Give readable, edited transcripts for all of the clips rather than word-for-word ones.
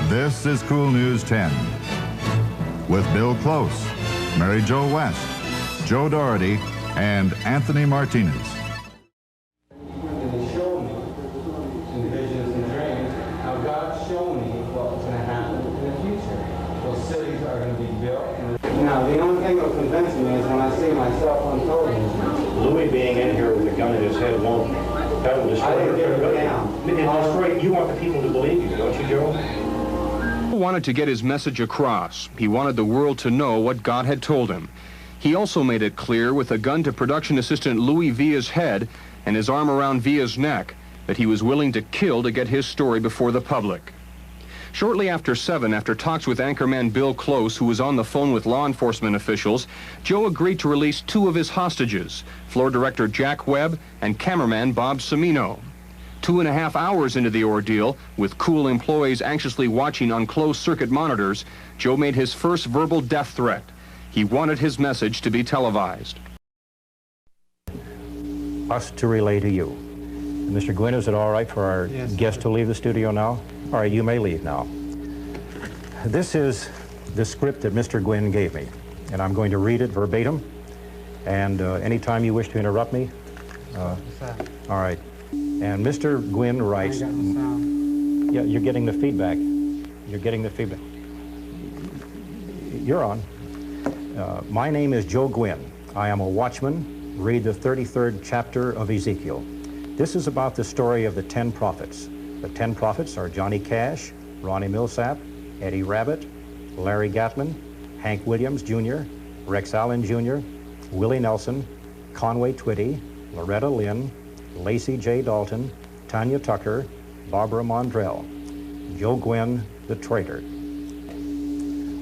This is Kool News 10 with Bill Close, Mary Jo West, Joe Doherty, and Anthony Martinez. And show me in visions and dreams how God showed me what was going to happen in the future. Those cities are going to be built. Now, the only thing that will convince me is when I see myself unfolding. Louis being in here with a gun in his head won't. That'll destroy it. You want the people to believe you, don't you, Joe? He wanted to get his message across. He wanted the world to know what God had told him. He also made it clear with a gun to production assistant Louis Villa's head and his arm around Villa's neck that he was willing to kill to get his story before the public. Shortly after 7, after talks with Anchorman Bill Close, who was on the phone with law enforcement officials, Joe agreed to release 2 of his hostages, floor director Jack Webb and cameraman Bob Cimino. 2.5 hours into the ordeal, with Kool employees anxiously watching on closed-circuit monitors, Joe made his first verbal death threat. He wanted his message to be televised. Us to relay to you. Mr. Gwynn, is it all right for our guest to leave the studio now? All right, you may leave now. This is the script that Mr. Gwynn gave me, and I'm going to read it verbatim, and anytime you wish to interrupt me. All right. And Mr. Gwynn writes... Yeah, you're getting the feedback. You're getting the feedback. You're on. My name is Joe Gwynn. I am a watchman. Read the 33rd chapter of Ezekiel. This is about the story of the 10 prophets. The 10 prophets are Johnny Cash, Ronnie Millsap, Eddie Rabbitt, Larry Gatlin, Hank Williams Jr., Rex Allen Jr., Willie Nelson, Conway Twitty, Loretta Lynn, Lacey J. Dalton, Tanya Tucker, Barbara Mondrell, Joe Gwynn, the traitor.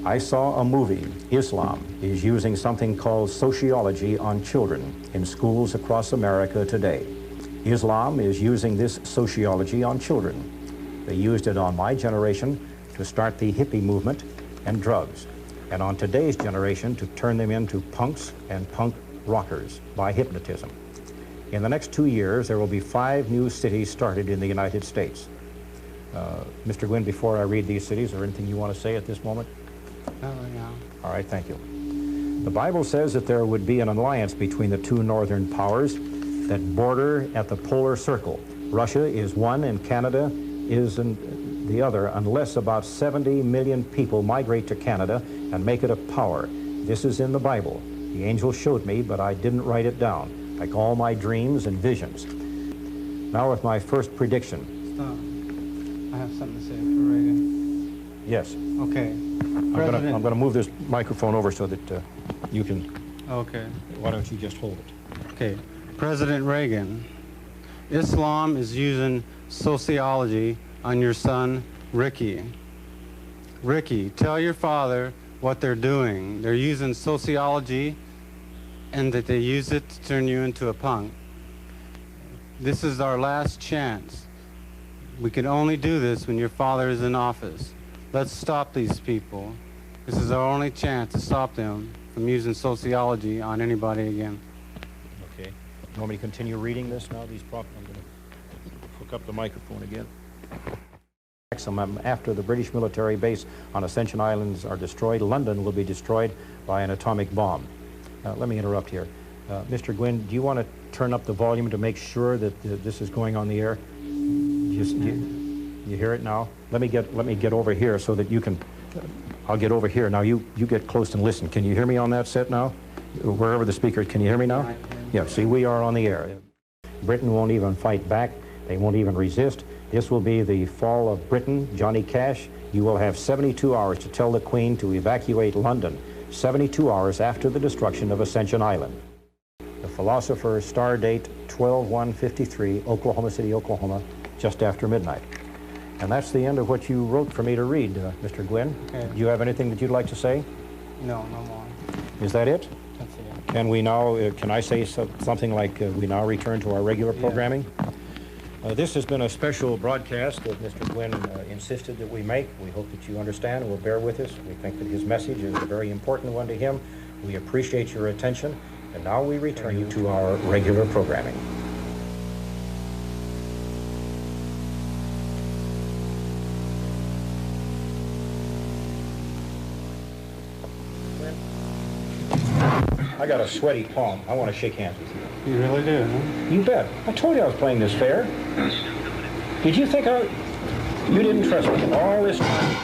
I saw a movie. Islam is using something called sociology on children in schools across America today. Islam is using this sociology on children. They used it on my generation to start the hippie movement and drugs, and on today's generation to turn them into punks and punk rockers by hypnotism. In the next 2 years, there will be 5 new cities started in the United States. Mr. Gwynn, before I read these cities, is there anything you want to say at this moment? Not right now. All right, thank you. The Bible says that there would be an alliance between the 2 northern powers that border at the polar circle. Russia is one and Canada is the other, unless about 70 million people migrate to Canada and make it a power. This is in the Bible. The angel showed me, but I didn't write it down, like all my dreams and visions. Now with my first prediction. Stop. I have something to say for Reagan. Yes. Okay. I'm going to move this microphone over so that you can... Okay. Why don't you just hold it? Okay. President Reagan, Islam is using sociology on your son, Ricky. Ricky, tell your father what they're doing. They're using sociology and that they use it to turn you into a punk. This is our last chance. We can only do this when your father is in office. Let's stop these people. This is our only chance to stop them from using sociology on anybody again. Okay. You want me to continue reading this now? I'm going to hook up the microphone again. After the British military base on Ascension Islands are destroyed, London will be destroyed by an atomic bomb. Let me interrupt here. Mr. Gwynn, do you want to turn up the volume to make sure that this is going on the air? You hear it now? Let me get over here so that you can... I'll get over here. Now you get close and listen. Can you hear me on that set now? Wherever the speaker, can you hear me now? Yeah, see, we are on the air. Britain won't even fight back. They won't even resist. This will be the fall of Britain. Johnny Cash, you will have 72 hours to tell the Queen to evacuate London, 72 hours after the destruction of Ascension Island. The philosopher, star date 12/1/53, Oklahoma City, Oklahoma, just after midnight. And that's the end of what you wrote for me to read, Mr. Gwynn. Okay. Do you have anything that you'd like to say? No, no more. Is that it? That's it. Can we now, can I say something like we now return to our regular programming? This has been a special broadcast that Mr. Gwynn insisted that we make. We hope that you understand and will bear with us. We think that his message is a very important one to him. We appreciate your attention. And now we return you to our regular programming. I got a sweaty palm. I want to shake hands with you. You really do, huh? You bet. I told you I was playing this fair. Did you think you didn't trust me all this time?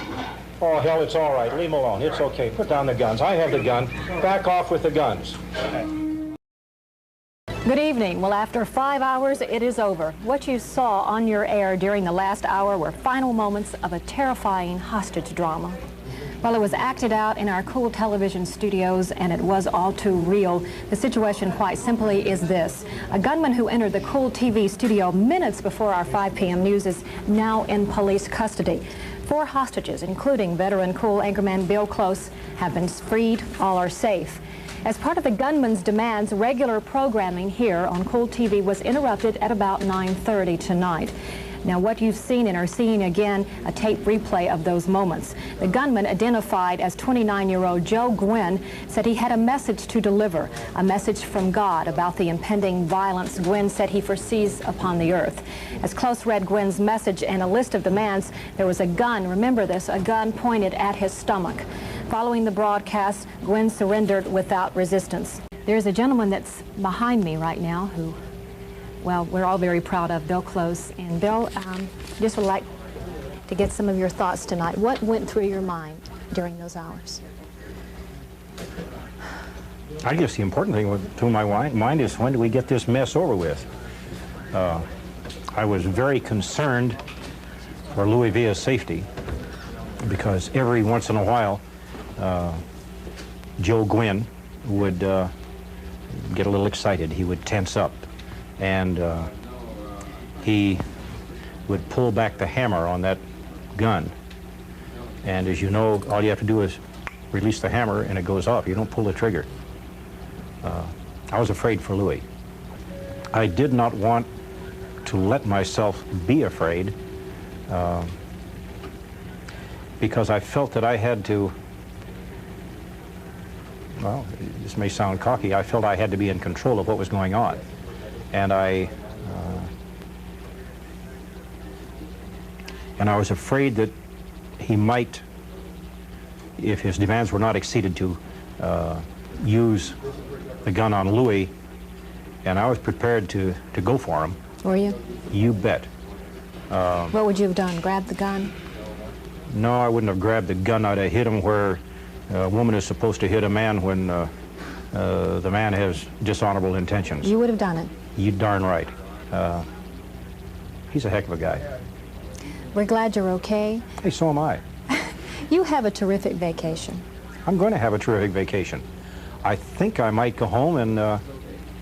Oh, hell, it's all right. Leave him alone. It's okay. Put down the guns. I have the gun. Back off with the guns. Good evening. Well, after 5 hours, it is over. What you saw on your air during the last hour were final moments of a terrifying hostage drama. Well, it was acted out in our Kool television studios, and it was all too real. The situation, quite simply, is this. A gunman who entered the Kool TV studio minutes before our 5 p.m. news is now in police custody. 4 hostages, including veteran Kool Anchorman Bill Close, have been freed. All are safe. As part of the gunman's demands, regular programming here on Kool TV was interrupted at about 9:30 tonight. Now, what you've seen and are seeing again, a tape replay of those moments. The gunman, identified as 29-year-old Joe Gwynn, said he had a message to deliver, a message from God about the impending violence Gwynn said he foresees upon the earth. As Close read Gwynn's message and a list of demands, there was a gun, remember this, a gun pointed at his stomach. Following the broadcast, Gwynn surrendered without resistance. There's a gentleman that's behind me right now who, well, we're all very proud of, Bill Close. And Bill, just would like to get some of your thoughts tonight. What went through your mind during those hours? I guess the important thing to my mind is, when do we get this mess over with? I was very concerned for Louis Villa's safety, because every once in a while, Joe Gwynn would get a little excited. He would tense up, and he would pull back the hammer on that gun. And as you know, all you have to do is release the hammer and it goes off. You don't pull the trigger. I was afraid for Louis. I did not want to let myself be afraid, because I felt that I had to, well, this may sound cocky, I felt I had to be in control of what was going on. And I was afraid that he might, if his demands were not exceeded, to use the gun on Louis, and I was prepared to go for him. Were you? You bet. What would you have done? Grabbed the gun? No, I wouldn't have grabbed the gun. I'd have hit him where a woman is supposed to hit a man when the man has dishonorable intentions. You would have done it? You darn right. He's a heck of a guy. We're glad you're okay. Hey, so am I. You have a terrific vacation. I'm going to have a terrific vacation. I think I might go home and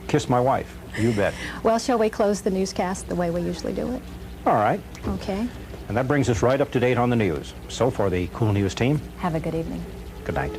kiss my wife. You bet. Well, shall we close the newscast the way we usually do it? All right. Okay. And that brings us right up to date on the news. So for the Kool News team, Have a good evening. good night.